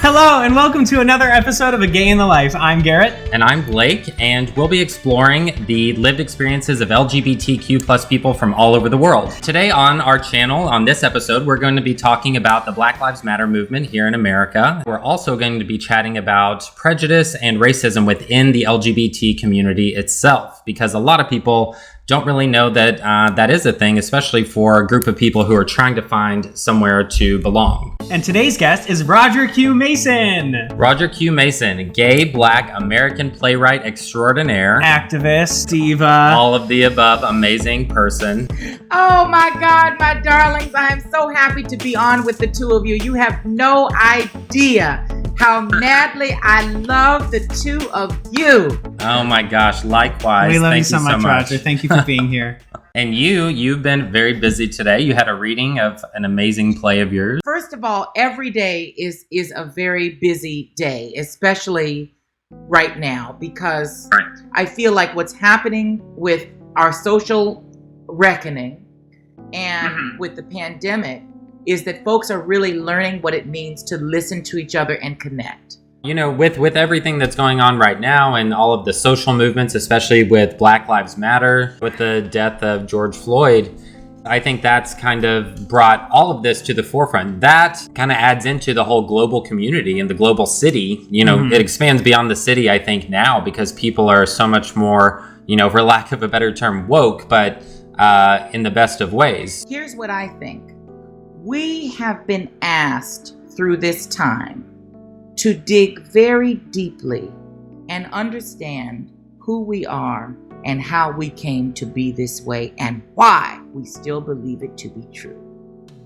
Hello, and welcome to another episode of A Gay in the Life. I'm Garrett. And I'm Blake, and we'll be exploring the lived experiences of LGBTQ plus people from all over the world. Today on our channel, on this episode, we're going to be talking about the Black Lives Matter movement here in America. We're also going to be chatting about prejudice and racism within the LGBT community itself, because a lot of people don't really know that that is a thing, especially for a group of people who are trying to find somewhere to belong. And today's guest is Roger Q. Mason. Roger Q. Mason, gay, Black, American playwright extraordinaire. Activist, diva. All of the above, amazing person. Oh my God, my darlings, I am so happy to be on with the two of you. You have no idea how madly I love the two of you. Oh my gosh, likewise. We love Thank you so much, Roger. Thank you for being here. And you've been very busy today. You had a reading of an amazing play of yours. First of all, every day is a very busy day, especially right now, because I feel like what's happening with our social reckoning and with the pandemic is that folks are really learning what it means to listen to each other and connect. You know, with everything that's going on right now and all of the social movements, especially with Black Lives Matter, with the death of George Floyd, I think that's kind of brought all of this to the forefront. That kind of adds into the whole global community and the global city. You know, it expands beyond the city, I think, now, because people are so much more, you know, for lack of a better term, woke, but in the best of ways. Here's what I think. We have been asked through this time to dig very deeply and understand who we are and how we came to be this way and why we still believe it to be true.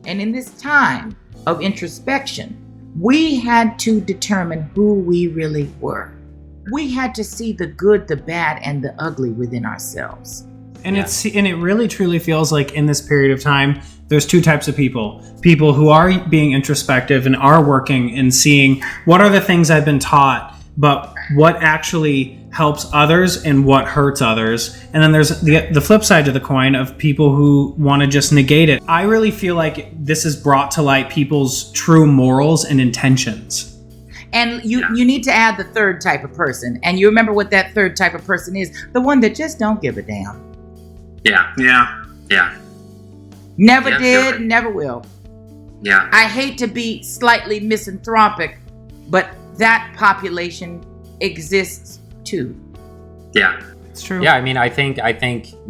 And in this time of introspection, we had to determine who we really were. We had to see the good, the bad, and the ugly within ourselves. And it really truly feels like in this period of time, there's two types of people. People who are being introspective and are working and seeing what are the things I've been taught, but what actually helps others and what hurts others. And then there's the flip side to the coin of people who want to just negate it. I really feel like this has brought to light people's true morals and intentions. And you need to add the third type of person. And you remember what that third type of person is? The one that just don't give a damn. Yeah. Never did, never will. Yeah. I hate to be slightly misanthropic, but that population exists too. Yeah. It's true. Yeah, I mean, I think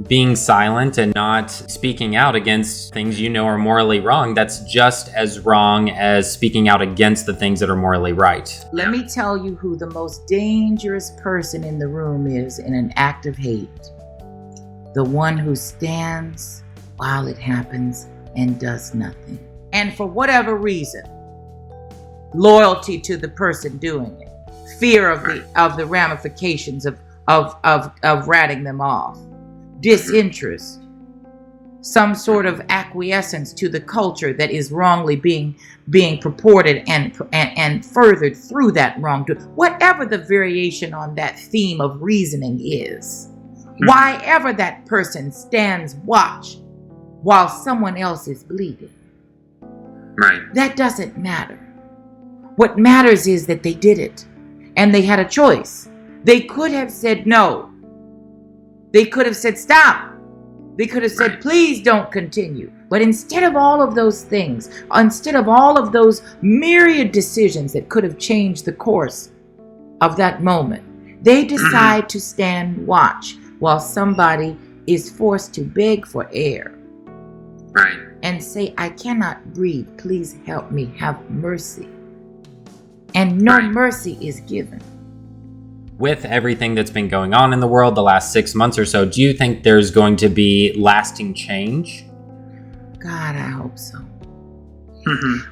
being silent and not speaking out against things you know are morally wrong, that's just as wrong as speaking out against the things that are morally right. Let me tell you who the most dangerous person in the room is in an act of hate. The one who stands while it happens and does nothing. And for whatever reason, loyalty to the person doing it, fear of the ramifications of ratting them off, disinterest, some sort of acquiescence to the culture that is wrongly being purported and furthered through that wrongdoing, whatever the variation on that theme of reasoning is. Why ever that person stands watch while someone else is bleeding. Right. That doesn't matter. What matters is that they did it and they had a choice. They could have said no. They could have said stop. They could have said please don't continue. But instead of all of those things, instead of all of those myriad decisions that could have changed the course of that moment, they decide to stand watch while somebody is forced to beg for air. Right. And say, I cannot breathe. Please help me. Have mercy. And no mercy is given. With everything that's been going on in the world the last 6 months or so, do you think there's going to be lasting change? God, I hope so.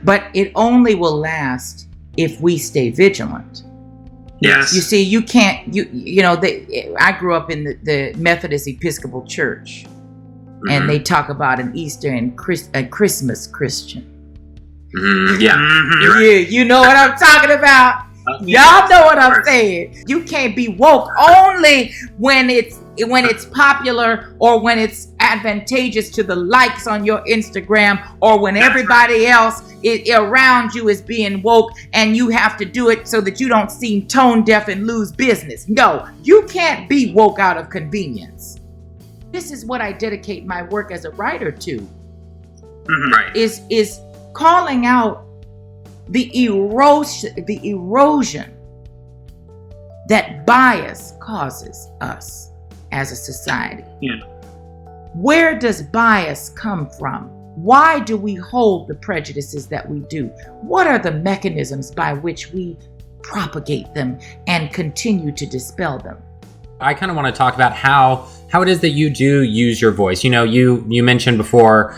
But it only will last if we stay vigilant. Yes. You see, you can't, I grew up in the Methodist Episcopal Church, and they talk about an Easter and a Christmas Christian. Yeah, you know what I'm talking about. Y'all know what I'm saying. You can't be woke only when it's popular or when it's advantageous to the likes on your Instagram, or when everybody else around you is being woke and you have to do it so that you don't seem tone deaf and lose business. No, you can't be woke out of convenience. This is what I dedicate my work as a writer to. Right. Is calling out the erosion that bias causes us as a society. Yeah. Where does bias come from? Why do we hold the prejudices that we do? What are the mechanisms by which we propagate them and continue to dispel them? I kind of want to talk about how it is that you do use your voice. You know, you mentioned before,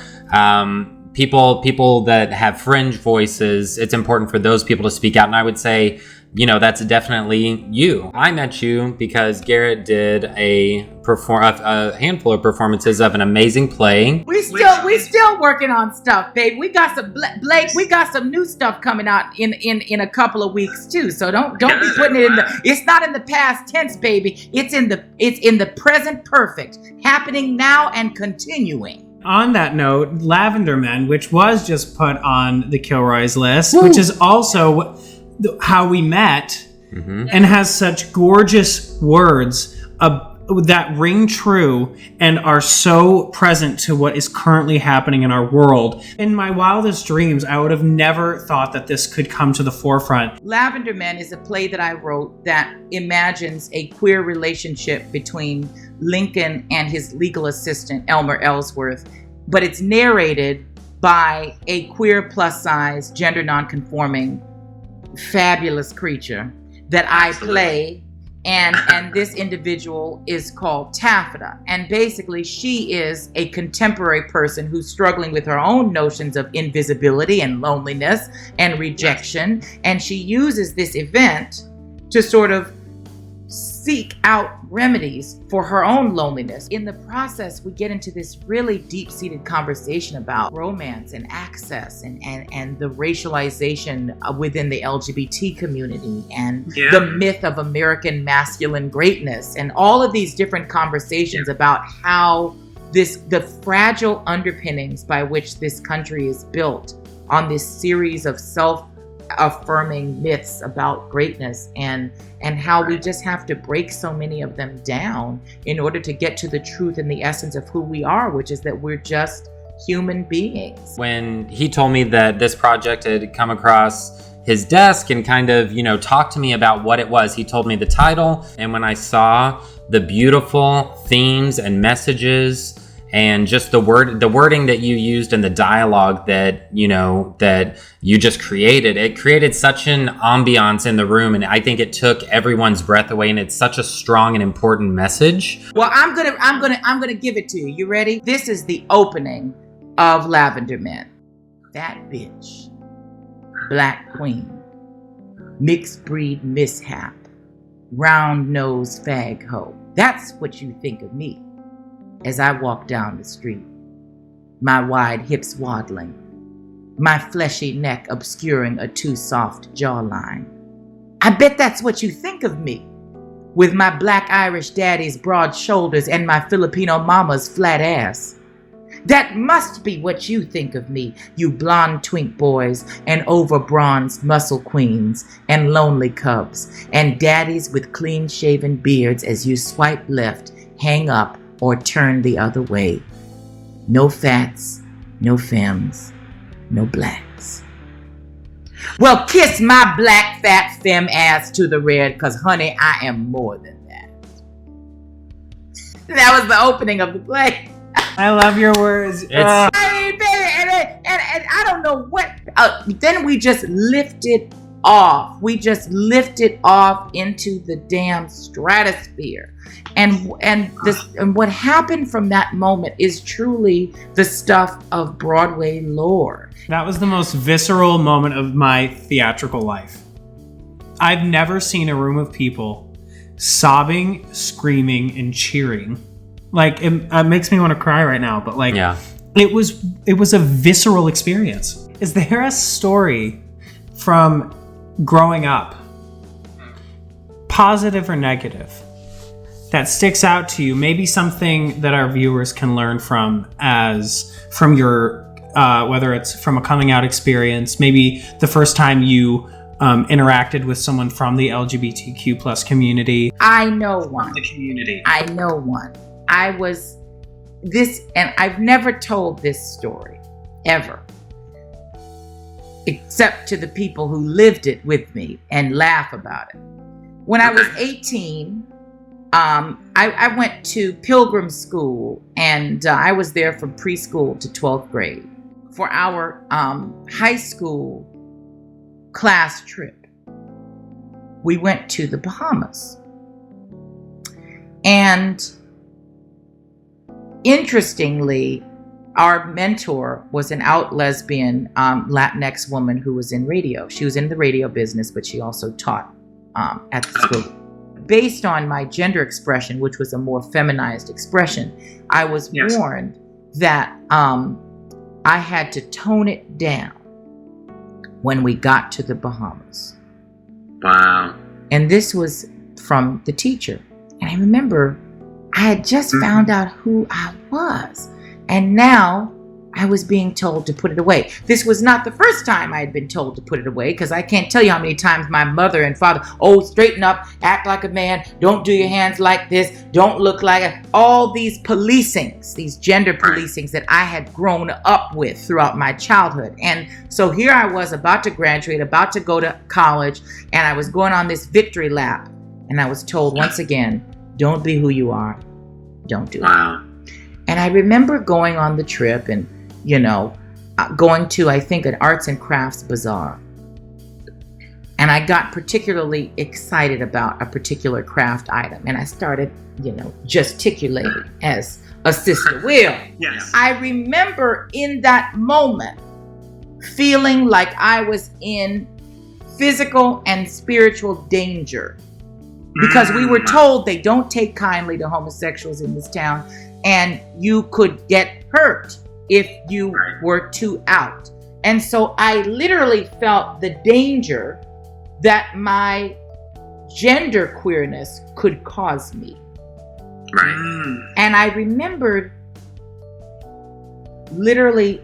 people that have fringe voices, it's important for those people to speak out. And I would say, you know, that's definitely you. I met you because Garrett did a handful of performances of an amazing play. We still working on stuff, babe. We got some Blake. We got some new stuff coming out in a couple of weeks too. So don't be putting it in the. It's not in the past tense, baby. It's in the present perfect, happening now and continuing. On that note, Lavender Men, which was just put on the Kilroy's list, which is also how we met, and has such gorgeous words that ring true and are so present to what is currently happening in our world. In my wildest dreams, I would have never thought that this could come to the forefront. Lavender Men is a play that I wrote that imagines a queer relationship between Lincoln and his legal assistant, Elmer Ellsworth, but it's narrated by a queer, plus-size, gender non-conforming, fabulous creature that I play, and this individual is called Taffeta, and basically she is a contemporary person who's struggling with her own notions of invisibility and loneliness and rejection, and she uses this event to sort of seek out remedies for her own loneliness. In the process, we get into this really deep-seated conversation about romance and access and the racialization within the LGBT community and the myth of American masculine greatness, and all of these different conversations about how the fragile underpinnings by which this country is built on this series of self-affirming myths about greatness, and how we just have to break so many of them down in order to get to the truth and the essence of who we are, which is that we're just human beings. When he told me that this project had come across his desk and kind of, you know, talked to me about what it was, he told me the title, and when I saw the beautiful themes and messages and just the wording that you used and the dialogue that you just created, it created such an ambiance in the room, and I think it took everyone's breath away, and it's such a strong and important message. Well, I'm gonna give it to you. You ready? This is the opening of Lavender Men. That bitch, black queen, mixed breed mishap, round nose fag hoe. That's what you think of me. As I walk down the street, my wide hips waddling, my fleshy neck obscuring a too soft jawline. I bet that's what you think of me, with my black Irish daddy's broad shoulders and my Filipino mama's flat ass. That must be what you think of me, you blonde twink boys and over-bronzed muscle queens and lonely cubs and daddies with clean-shaven beards as you swipe left, hang up, or turn the other way. No fats, no femmes, no blacks. Well, kiss my black fat femme ass to the red, cause honey, I am more than that. That was the opening of the play. I love your words. And I don't know what. Then we just lifted off. We just lifted off into the damn stratosphere. And what happened from that moment is truly the stuff of Broadway lore. That was the most visceral moment of my theatrical life. I've never seen a room of people sobbing, screaming, and cheering. Like, it makes me want to cry right now, but like, it was a visceral experience. Is there a story from growing up, positive or negative, that sticks out to you, maybe something that our viewers can learn from your whether it's from a coming out experience, maybe the first time you interacted with someone from the LGBTQ plus community. I know one. The community. I know one. And I've never told this story, ever. Except to the people who lived it with me and laugh about it. When I was 18, I went to Pilgrim School, and I was there from preschool to 12th grade for our high school class trip. We went to the Bahamas. And interestingly, our mentor was an out lesbian Latinx woman who was in radio. She was in the radio business, but she also taught at the school. Based on my gender expression, which was a more feminized expression, I was warned that I had to tone it down when we got to the Bahamas. Wow. And this was from the teacher. And I remember I had just found out who I was. And now I was being told to put it away. This was not the first time I had been told to put it away, because I can't tell you how many times my mother and father, straighten up, act like a man, don't do your hands like this, don't look like it. All these policings, these gender policings that I had grown up with throughout my childhood. And so here I was about to graduate, about to go to college, and I was going on this victory lap. And I was told once again, don't be who you are. Don't do it. And I remember going on the trip and, going to, I think, an arts and crafts bazaar. And I got particularly excited about a particular craft item. And I started, gesticulating as a sister will. Yes. I remember in that moment feeling like I was in physical and spiritual danger. Because we were told they don't take kindly to homosexuals in this town, and you could get hurt if you were too out. And so I literally felt the danger that my gender queerness could cause me. Right. And I remembered literally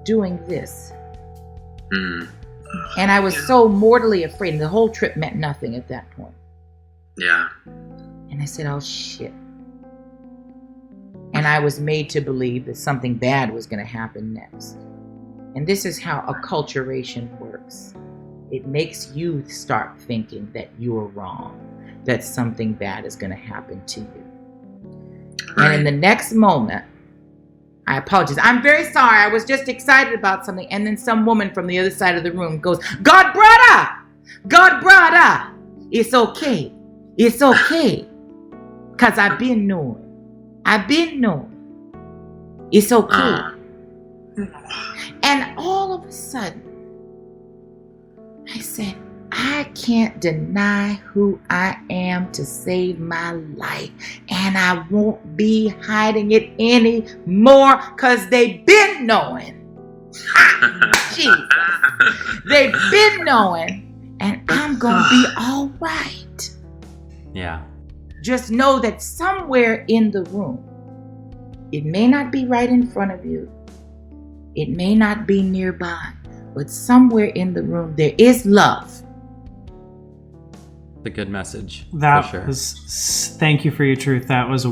doing this. And I was so mortally afraid. And the whole trip meant nothing at that point. Yeah. And I said, oh, shit. And I was made to believe that something bad was going to happen next. And this is how acculturation works. It makes you start thinking that you're wrong, that something bad is going to happen to you. And in the next moment, I apologize. I'm very sorry. I was just excited about something. And then some woman from the other side of the room goes, God, brother, it's okay. It's okay. Because I've been knowing. It's okay. And all of a sudden, I said, I can't deny who I am to save my life. And I won't be hiding it anymore, because they've been knowing. Jesus. They've been knowing. And I'm going to be all right. Yeah. Just know that somewhere in the room, it may not be right in front of you. It may not be nearby. But somewhere in the room, there is love. A good message. That for sure. was. Thank you for your truth. That was.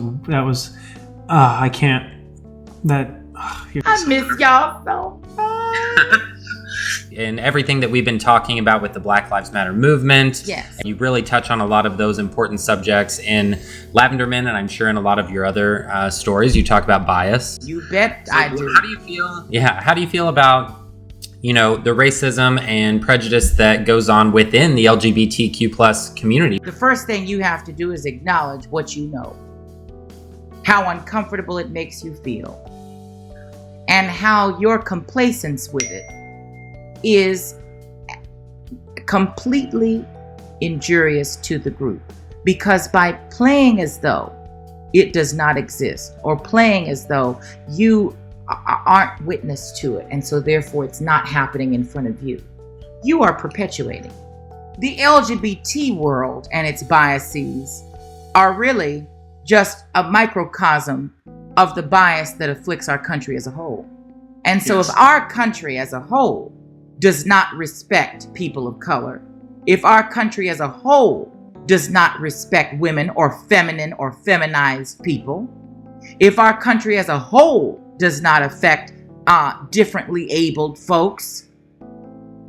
I can't. I miss y'all so much. And everything that we've been talking about with the Black Lives Matter movement. Yes. And you really touch on a lot of those important subjects in Lavender Men, and I'm sure in a lot of your other stories. You talk about bias. You bet I do. How do you feel? Yeah. How do you feel about, the racism and prejudice that goes on within the LGBTQ plus community? The first thing you have to do is acknowledge what you know. How uncomfortable it makes you feel. And how your complacence with it is completely injurious to the group. Because by playing as though it does not exist, or playing as though you aren't witness to it, and so therefore it's not happening in front of you, you are perpetuating. The LGBT world and its biases are really just a microcosm of the bias that afflicts our country as a whole. And so if our country as a whole does not respect people of color, if our country as a whole does not respect women or feminine or feminized people, if our country as a whole does not affect differently abled folks,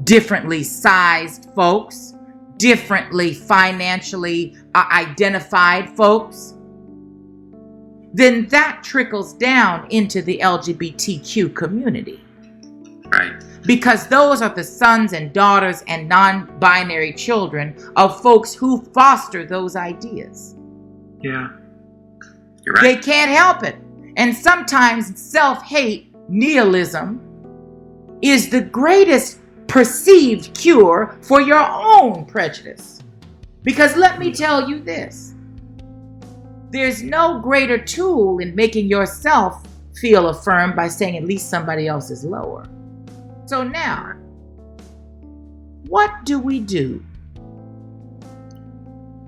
differently sized folks, differently financially identified folks, then that trickles down into the LGBTQ community. Right. Because those are the sons and daughters and non-binary children of folks who foster those ideas. Yeah. You're right. They can't help it. And sometimes self-hate, nihilism, is the greatest perceived cure for your own prejudice. Because let me tell you this, there's no greater tool in making yourself feel affirmed by saying at least somebody else is lower. So now, what do?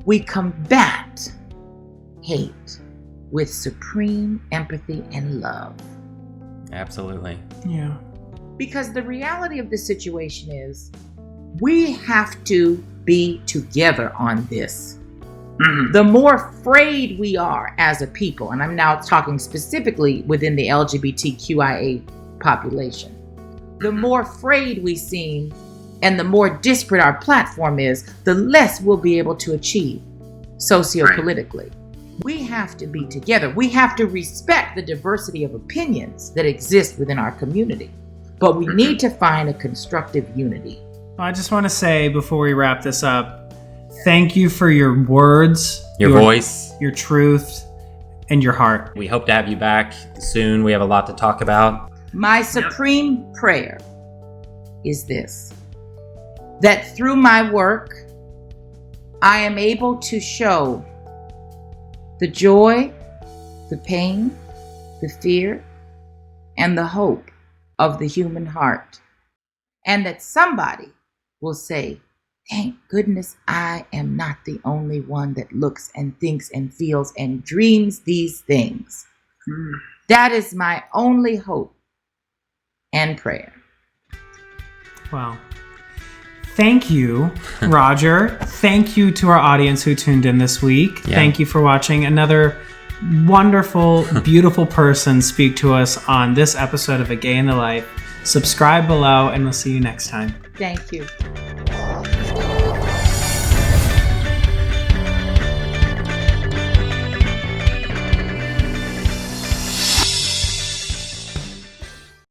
We combat hate with supreme empathy and love. Absolutely. Yeah. Because the reality of the situation is, we have to be together on this. Mm-hmm. The more afraid we are as a people, and I'm now talking specifically within the LGBTQIA population, the more afraid we seem and the more disparate our platform is, the less we'll be able to achieve sociopolitically. Right. We have to be together. We have to respect the diversity of opinions that exist within our community. But we need to find a constructive unity. I just want to say before we wrap this up, thank you for your words, your voice, your truth, and your heart. We hope to have you back soon. We have a lot to talk about. My supreme prayer is this, that through my work, I am able to show the joy, the pain, the fear, and the hope of the human heart. And that somebody will say, thank goodness I am not the only one that looks and thinks and feels and dreams these things. That is my only hope and prayer. Wow. Thank you, Roger. Thank you to our audience who tuned in this week. Yeah. Thank you for watching another wonderful, beautiful person speak to us on this episode of A Gay in the Life. Subscribe below, and we'll see you next time. Thank you.